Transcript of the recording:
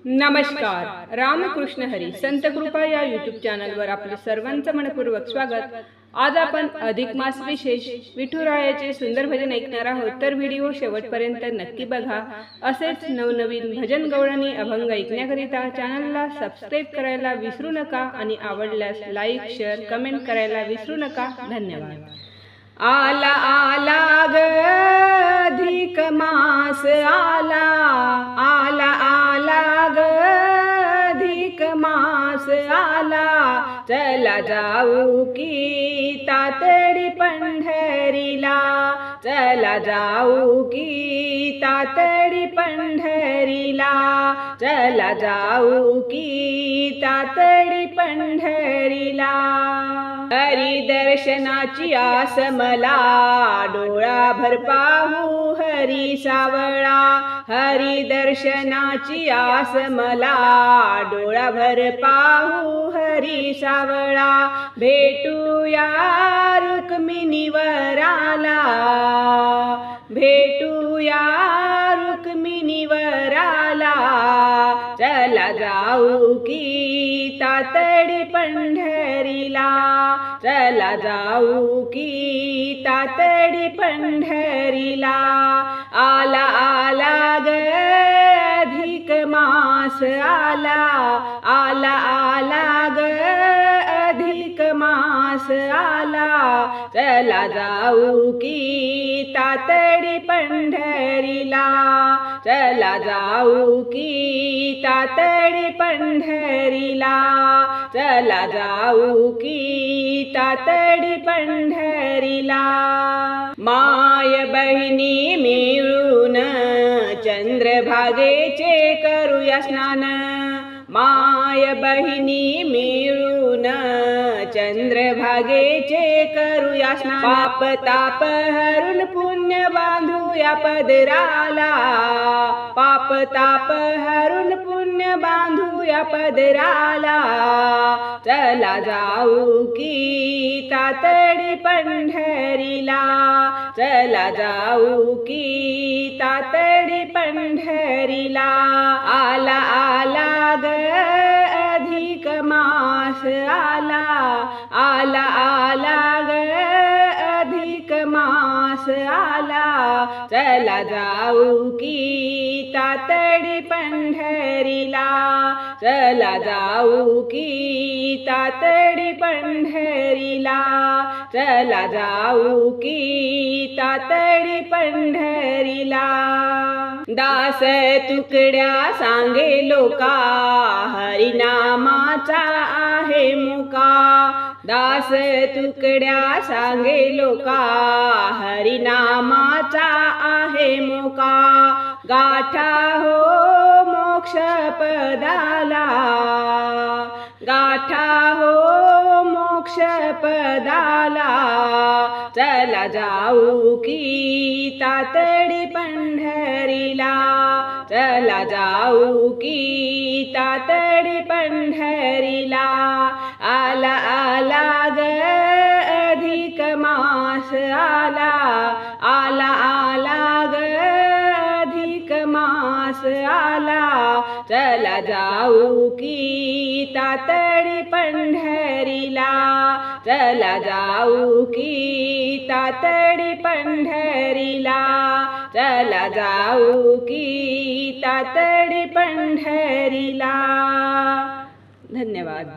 नमस्कार. रामकृष्ण हरी संत कृपा या यूट्यूब चॅनलवर आपले सर्वांचं मनपूर्वक स्वागत. आज आपण अधिक मास विशेष विठुरायाचे सुंदर भजन ऐकणार आहोत, तर व्हिडिओ शेवटपर्यंत नक्की बघा. असेच नवनवीन भजन गवळणी अभंग ऐकण्याकरिता चॅनलला सबस्क्राईब करायला विसरू नका आणि आवडल्यास लाईक शेअर कमेंट करायला विसरू नका. धन्यवाद. आला आला ग अधिक मास आला, आला आला ग अधिक मास आला. चला जाऊ की तातडी पंढरीला, चला जाऊ की तातडी पंढरीला, चला जाऊ की तातडी पंढरीला. हरी दर्शनाची आस मला, डोळाभर पाहू हरी सावळा. हरी दर्शनाची आस मला, डोळाभर पाहू हरी सावळा. भेटूया रुक्मिणीवर आला, भेटूया रुक्मिणीवर आला. चला जाऊ की तातडी पंढरीला, चला जाऊ की तातडी पंढरीला. आला आला ग अधिक मास आला, आला आला ग अधिक मास आला. चला जाऊ की तातडी पंढरीला, चला जाऊ की तातडी पंढरीला, चला जाऊ की तातडी पंढरीला. माय बहिणी मिळून चंद्रभागेचे करूया स्नान, माय बहिणी मिळून चंद्रभागेचे करूया स्नान. पाप ताप हरून पुण्य बांधूया पदराला, पाप ताप हरून पुण्य बांधूया पदराला. चला जाऊ की तातडी पंढरीला, चला जाऊ की तातडी पंढरीला. आला आला ग अधिक मास आला, आला आला ग अधिक मास आला. चला जाऊ की तातडी पंढरीला, चला जाऊ की तातडी पंढरीला, चला जाऊ की तातडी पंढरीला. दास तुकड्या सांगे लोका, हरिनामाचा आहे मुका. दास तुकड्या सांगे लोका, हरिनामाचा आहे मुका. गाठा हो मोक्ष पदाला, गाठा हो मोक्ष पदाला. चला जाऊ की तातडी पंढरीला, चला जाऊ की तातडी पंढरीला. आला आला ग अधिक मास आला, आला आला ग अधिक मास आला. चला जाऊ की तातडी पंढरीला, चला जाऊ की तातडी पंढरीला, चला जाऊ की तातडी पंढरीला. धन्यवाद.